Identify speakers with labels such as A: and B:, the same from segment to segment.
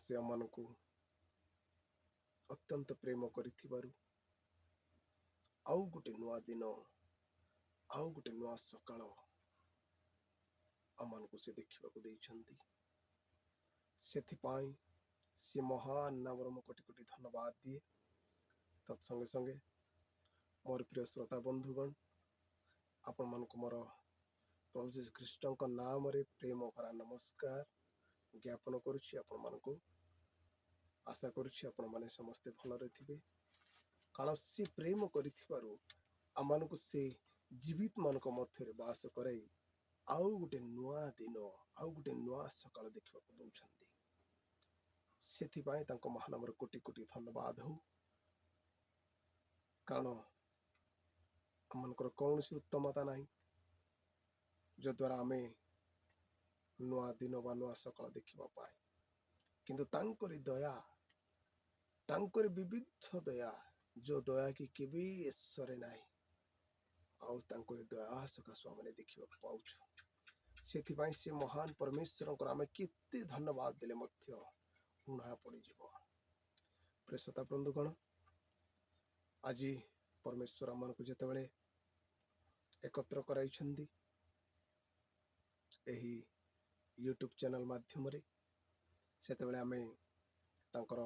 A: ସେ ଆମମାନଙ୍କୁ ଅତ୍ୟନ୍ତ ପ୍ରେମ କରିଥିବାରୁ ଆଉ ଗୋଟେ ନୂଆ ଦିନ, ଆଉ ଗୋଟେ ନୂଆ ସକାଳ ଆମମାନଙ୍କୁ ସେ ଦେଖିବାକୁ ଦେଇଛନ୍ତି। ସେଥିପାଇଁ ସେ ମହାନ ନାମର ମୁଁ କୋଟି କୋଟି ଧନ୍ୟବାଦ ଦିଏ। ତତ୍ସଙ୍ଗେ ସଙ୍ଗେ ମୋର ପ୍ରିୟ ଶ୍ରୋତା ବନ୍ଧୁଗଣ, ଆପଣମାନଙ୍କୁ ମୋର ପ୍ରଭୁ ଯୀଶୁ ଖ୍ରୀଷ୍ଟଙ୍କ ନାମରେ ପ୍ରେମ ଭରା ନମସ୍କାର ଜ୍ଞାପନ କରୁଛି। ଆପଣମାନଙ୍କୁ ଆଶା କରୁଛି ଆପଣମାନେ ସମସ୍ତେ ଭଲରେ ଥିବେ, କାରଣ ସେ ପ୍ରେମ କରିଥିବାରୁ ଆମମାନଙ୍କୁ ସେ ଜୀବିତ ମାନଙ୍କ ମଧ୍ୟରେ ବାସ କରାଇ ଆଉ ଗୋଟେ ନୂଆ ଦିନ, ଆଉ ଗୋଟେ ନୂଆ ସକାଳ ଦେଖିବାକୁ ଦଉଛନ୍ତି। ସେଥିପାଇଁ ତାଙ୍କ ମହାନାମରେ କୋଟି କୋଟି ଧନ୍ୟବାଦ ହଉ। କାରଣ ଆମମାନଙ୍କର କୌଣସି ଉତ୍ତମତା ନାହିଁ ଯଦ୍ୱାରା ଆମେ ନୂଆ ଦିନ ବା ନୂଆ ସକାଳ ଦେଖିବା ପାଇଁ, କିନ୍ତୁ ତାଙ୍କରି ଦୟା, ତାଙ୍କରି ବିବିଧ ଦୟା, ଯୋଉ ଦୟା କି କେବେ ସରେ ନାହିଁ, ଆଉ ତାଙ୍କରି ଦୟା ସକାଶୁ ଆମେ ଦେଖିବାକୁ ପାଉଛୁ। ସେଥିପାଇଁ ସେ ମହାନ ପରମେଶ୍ୱରଙ୍କର ଆମେ କେତେ ଧନ୍ୟବାଦ ଦେଲେ ମଧ୍ୟ ଉଣା ପଡ଼ିଯିବ। ପ୍ରିୟ ଶ୍ରୋତା ବନ୍ଧୁଗଣ, ଆଜି ପରମେଶ୍ୱର ଆମମାନଙ୍କୁ ଯେତେବେଳେ ଏକତ୍ର କରାଇଛନ୍ତି ଏହି ୟୁଟ୍ୟୁବ ଚ୍ୟାନେଲ ମାଧ୍ୟମରେ, ସେତେବେଳେ ଆମେ ତାଙ୍କର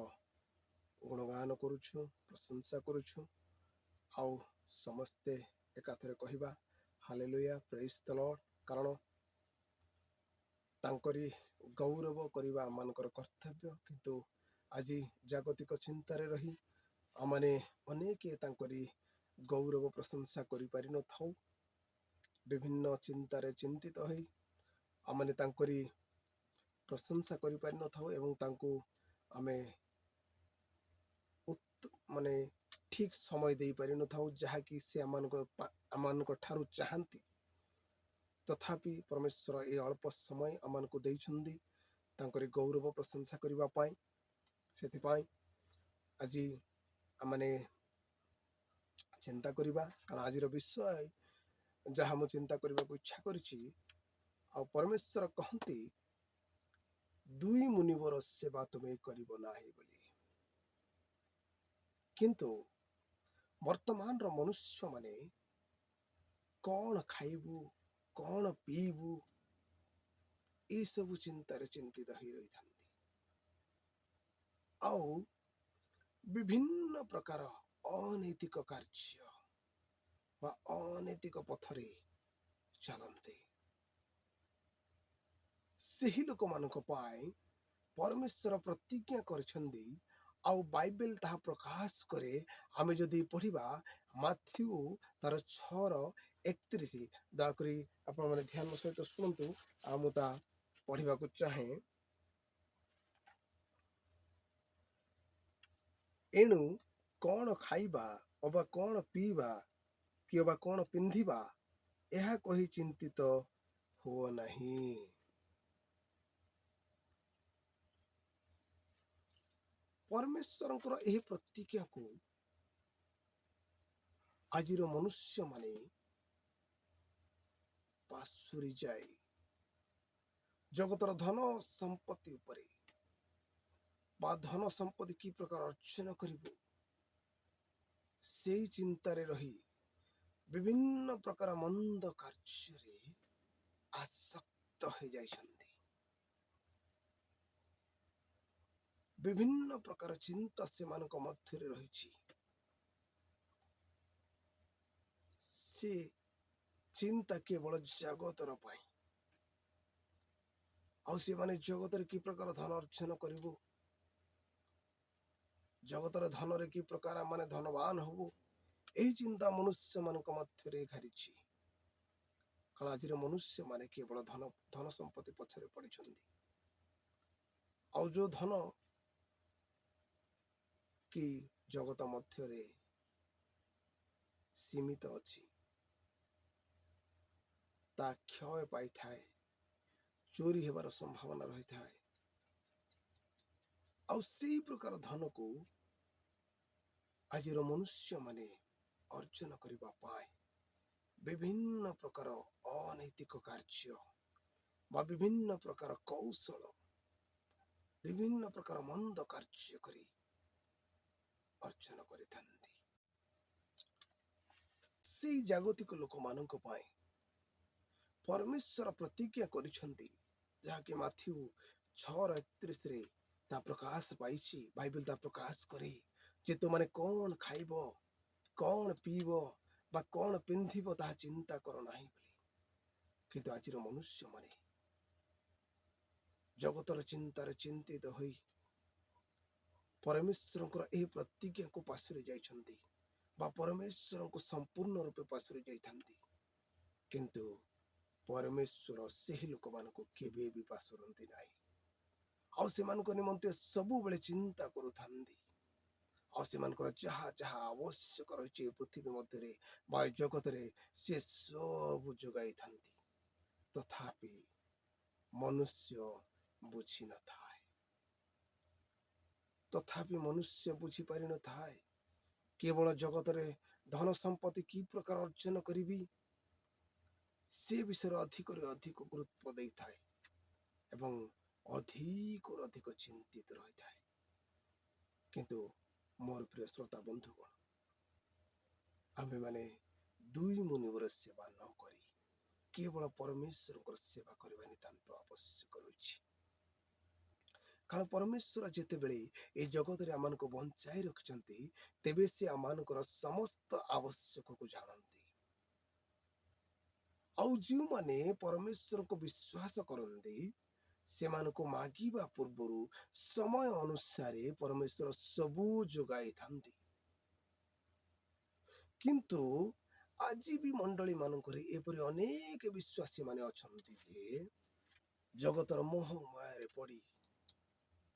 A: ଗୁଣଗାନ କରୁଛୁ, ପ୍ରଶଂସା କରୁଛୁ, ଆଉ ସମସ୍ତେ ଏକାଥରେ କହିବା ହାଲେଲୁୟା, ପ୍ରେଜ୍ ଦ ଲର୍ଡ। କାରଣ ତାଙ୍କରି ଗୌରବ କରିବା ଆମମାନଙ୍କର କର୍ତ୍ତବ୍ୟ। କିନ୍ତୁ ଆଜି ଜାଗତିକ ଚିନ୍ତାରେ ରହି ଆମମାନେ ଅନେକ ତାଙ୍କରି ଗୌରବ ପ୍ରଶଂସା କରିପାରିନଥାଉ। ବିଭିନ୍ନ ଚିନ୍ତାରେ ଚିନ୍ତିତ ହୋଇ ଆମମାନେ ତାଙ୍କରି ପ୍ରଶଂସା କରିପାରିନଥାଉ ଏବଂ ତାଙ୍କୁ ଆମେ ମାନେ ଠିକ ସମୟ ଦେଇପାରିନଥାଉ, ଯାହାକି ସେ ଆମମାନଙ୍କ ଠାରୁ ଚାହାନ୍ତି। ତଥାପି ପରମେଶ୍ୱର ଏ ଅଳ୍ପ ସମୟ ଆମମାନଙ୍କୁ ଦେଇଛନ୍ତି ତାଙ୍କରି ଗୌରବ ପ୍ରଶଂସା କରିବା ପାଇଁ। ସେଥିପାଇଁ ଆଜି ଆମମାନେ ଚିନ୍ତା କରିବା, କାରଣ ଆଜିର ବିଷୟ ଯାହା ମୁଁ ଚିନ୍ତା କରିବାକୁ ଇଚ୍ଛା କରିଛି, ଆଉ ପରମେଶ୍ୱର କହନ୍ତି ଦୁଇ ମୁନିବର ସେବା ତୁମେ କରିବ ନାହିଁ ବୋଲି। କିନ୍ତୁ ବର୍ତ୍ତମାନର ମନୁଷ୍ୟମାନେ କଣ ଖାଇବୁ, କଣ ପିଇବୁ, ଏସବୁ ଚିନ୍ତାରେ ଚିନ୍ତିତ ହେଇ ରହିଥାନ୍ତି। ଆଉ ବିଭିନ୍ନ ପ୍ରକାର ଅନୈତିକ କାର୍ଯ୍ୟ ବା ଅନୈତିକ ପଥରେ ଚାଲନ୍ତି। ସେହି ଲୋକମାନଙ୍କ ପାଇଁ ପରମେଶ୍ୱର ପ୍ରତିଜ୍ଞା କରିଛନ୍ତି, ଆଉ ବାଇବେଲ ତାହା ପ୍ରକାଶ କରେ। ଆମେ ଯଦି ପଢିବା ମାଥ୍ୟୁ ତାର 6:31, ଦୟାକରି ଆପଣ ମାନେ ଧ୍ୟାନ ସହିତ ଶୁଣନ୍ତୁ, ଆଉ ମୁଁ ତା ପଢିବାକୁ ଚାହେଁ। ଏଣୁ କଣ ଖାଇବା ଅବା କଣ ପିଇବା କି ଅବା କଣ ପିନ୍ଧିବା, ଏହା କହି ଚିନ୍ତିତ ହୁଅ ନାହିଁ। ପରମେଶ୍ୱରଙ୍କର ଏହି ପ୍ରତିଜ୍ଞାକୁ ଆଜିର ମନୁଷ୍ୟମାନେ ପାଶୋରି ଯାଇ ଜଗତର ଧନ ସମ୍ପତ୍ତି ଉପରେ ବା ଧନ ସମ୍ପତ୍ତି କି ପ୍ରକାର ଅର୍ଜନ କରିବୁ, ସେଇ ଚିନ୍ତାରେ ରହି ବିଭିନ୍ନ ପ୍ରକାର ମନ୍ଦ କାର୍ଯ୍ୟରେ ଆସକ୍ତ ହୋଇଯାଇଛନ୍ତି। ବିଭିନ୍ନ ପ୍ରକାର ଚିନ୍ତା ସେମାନଙ୍କ ମଧ୍ୟରେ ରହିଛି। ସେ ଚିନ୍ତା କେବଳ ଜଗତର ପାଇଁ, ଆଉ ସେମାନେ ଜଗତରେ କି ପ୍ରକାର ଧନ ଅର୍ଜନ କରିବୁ, ଜଗତର ଧନରେ କି ପ୍ରକାର ମାନେ ଧନବାନ ହବୁ, ଏହି ଚିନ୍ତା ମନୁଷ୍ୟ ମାନଙ୍କ ମଧ୍ୟରେ ଘାରିଛି। କାରଣ ଆଜିର ମନୁଷ୍ୟ ମାନେ କେବଳ ଧନ ସମ୍ପତ୍ତି ପଛରେ ପଡିଛନ୍ତି। ଆଉ ଯୋଉ ଧନ କି ଜଗତ ମଧ୍ୟରେ ସୀମିତ ଅଛି, ତା କ୍ଷୟ ପାଇଥାଏ, ଚୋରି ହେବାର ସମ୍ଭାବନା ରହିଥାଏ। ଆଉ ସେଇ ପ୍ରକାର ଧନକୁ ଆଜିର ମନୁଷ୍ୟ ମାନେ ଅର୍ଜନ କରିବା ପାଇଁ ବିଭିନ୍ନ ପ୍ରକାର ଅନୈତିକ କାର୍ଯ୍ୟ ବା ବିଭିନ୍ନ ପ୍ରକାର କୌଶଳ ବିଭିନ୍ନ ପ୍ରକାର ମନ୍ଦ କାର୍ଯ୍ୟ କରି ଅର୍ଜନ କରିଥାନ୍ତି। ସେଇ ଜାଗତିକ ଲୋକମାନଙ୍କ ପାଇଁ ପରମେଶ୍ୱର ପ୍ରତିଜ୍ଞା କରିଛନ୍ତି, ଯାହାକି ମାଥ୍ୟୁ 6:31 ତା ପ୍ରକାଶ ପାଇଛି। ବାଇବେଲ ତା ପ୍ରକାଶ କରେ ଯେ ତୁମାନେ କଣ ଖାଇବ, କଣ ପିଇବ ବା କଣ ପିନ୍ଧିବ ତାହା ଚିନ୍ତା କର ନାହିଁ ବୋଲି। କିନ୍ତୁ ଆଜିର ମନୁଷ୍ୟମାନେ ଜଗତର ଚିନ୍ତାରେ ଚିନ୍ତିତ ହୋଇ ପରମେଶ୍ୱରଙ୍କର ଏହି ପ୍ରତିଜ୍ଞାକୁ ପାଶୋରି ଯାଇଛନ୍ତି ବା ପରମେଶ୍ୱରଙ୍କୁ ସମ୍ପୂର୍ଣ୍ଣ ରୂପେ ପାଶୋରି ଯାଇଥାନ୍ତି। କିନ୍ତୁ ପରମେଶ୍ୱର ସେହି ଲୋକମାନଙ୍କୁ କେବେ ବି ପାଶୋରନ୍ତି ନାହିଁ, ଆଉ ସେମାନଙ୍କ ନିମନ୍ତେ ସବୁବେଳେ ଚିନ୍ତା କରୁଥାନ୍ତି। ଆଉ ସେମାନଙ୍କର ଯାହା ଯାହା ଆବଶ୍ୟକ ରହିଛି ଏ ପୃଥିବୀ ମଧ୍ୟରେ ବା ଜଗତରେ ସେ ସବୁ ଯୋଗାଇଥାନ୍ତି। ତଥାପି ମନୁଷ୍ୟ ବୁଝି ନଥାଏ, ବୁଝିପାରିନଥାଏ। କେବଳ ଜଗତରେ ଧନ ସମ୍ପତ୍ତି କି ପ୍ରକାର ଅର୍ଜନ କରିବି ସେ ବିଷୟରେ ଅଧିକରୁ ଅଧିକ ଗୁରୁତ୍ୱ ଦେଇଥାଏ ଏବଂ ଅଧିକରୁ ଅଧିକ ଚିନ୍ତିତ ରହିଥାଏ। କିନ୍ତୁ ମୋର ପ୍ରିୟ ଶ୍ରୋତା ବନ୍ଧୁଗଣ, ଆମ୍ଭେମାନେ ଦୁଇ ମୁନିବର ସେବା ନ କରି କେବଳ ପରମେଶ୍ୱରଙ୍କର ସେବା କରିବା ନିତାନ୍ତ ଆବଶ୍ୟକ ରହିଛି। କାରଣ ପରମେଶ୍ୱର ଯେତେବେଳେ এই ଜଗତରେ ଆମମାନଙ୍କୁ ବଞ୍ଚାଇ ରଖିଛନ୍ତି, ତେବେ ସେ ଆମମାନଙ୍କର ସମସ୍ତ ଆବଶ୍ୟକକୁ ଜାଣନ୍ତି। ଆଉ ଯେଉଁମାନେ ପରମେଶ୍ୱରଙ୍କୁ ବିଶ୍ୱାସ କରନ୍ତି, ସେମାନଙ୍କୁ ମାଗିବା ପୂର୍ବରୁ ସମୟ ଅନୁସାରେ ପରମେଶ୍ୱର ସବୁ ଯୋଗାଇଥାନ୍ତି। କିନ୍ତୁ ଆଜି ବି ମଣ୍ଡଳୀ ମାନଙ୍କରେ ଏପରି ଅନେକ ବିଶ୍ୱାସୀ ମାନେ ଅଛନ୍ତି ଯେ ଜଗତର ମୋହ ମାୟାରେ ପଡ଼ି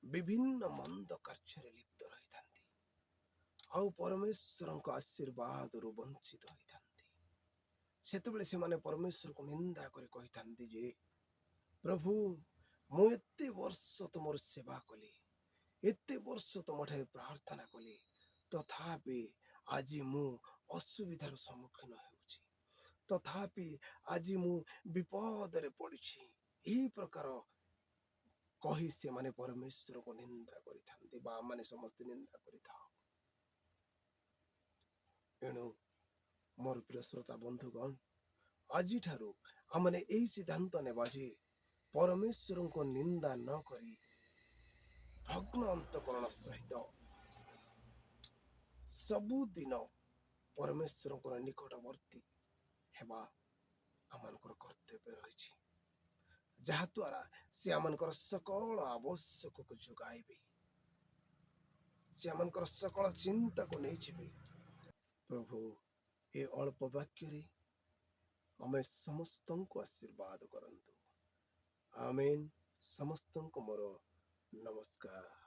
A: ବିଭିନ୍ନ ମନ୍ଦ କାର୍ଯ୍ୟରେ ଲିପ୍ତ ରହିଥାନ୍ତି, ଆଉ ପରମେଶ୍ୱରଙ୍କ ଆଶୀର୍ବାଦରୁ ବଞ୍ଚିତ ହୋଇଥାନ୍ତି। ସେତେବେଳେ ସେମାନେ ପରମେଶ୍ୱରକୁ ନିନ୍ଦା କରି କହିଥାନ୍ତି ଯେ, ପ୍ରଭୁ, ମୁଁ ଏତେ ବର୍ଷ ତୁମର ସେବା କଲି, ଏତେ ବର୍ଷ ତୁମଠାରେ ପ୍ରାର୍ଥନା କଲି, ତଥାପି ଆଜି ମୁଁ ଅସୁବିଧାର ସମ୍ମୁଖୀନ ହେଉଛି, ତଥାପି ଆଜି ମୁଁ ବିପଦରେ ପଡ଼ିଛି। ଏହି ପ୍ରକାର କହି ସେମାନେ ପରମେଶ୍ୱରକୁ ନିନ୍ଦା କରିଥାନ୍ତି ବା ଆମମାନେ ସମସ୍ତେ ନିନ୍ଦା କରିଥାଉ। ଏଣୁ ମୋର ପ୍ରିୟ ଶ୍ରୋତା ବନ୍ଧୁଗଣ, ଆଜିଠାରୁ ଆମମାନେ ଏହି ସିଦ୍ଧାନ୍ତ ନେବା ଯେ ପରମେଶ୍ୱରଙ୍କ ନିନ୍ଦା ନ କରି ଭଗ୍ନ ଅନ୍ତଃକରଣ ସହିତ ସବୁଦିନ ପରମେଶ୍ୱରଙ୍କର ନିକଟବର୍ତ୍ତୀ ହେବା ଆମମାନଙ୍କର କର୍ତ୍ତବ୍ୟ ରହିଛି, ଯାହାଦ୍ୱାରା ସେ ଆମମାନଙ୍କର ସକଳ ଆବଶ୍ୟକକୁ ଯୋଗାଇବେ, ସେ ଆମମାନଙ୍କର ସକଳ ଚିନ୍ତାକୁ ନେଇଯିବେ। ପ୍ରଭୁ ଏ ଅଳ୍ପ ବାକ୍ୟରେ ଆମେ ସମସ୍ତଙ୍କୁ ଆଶୀର୍ବାଦ କରନ୍ତୁ। ଆମେନ୍। ସମସ୍ତଙ୍କୁ ମୋର ନମସ୍କାର।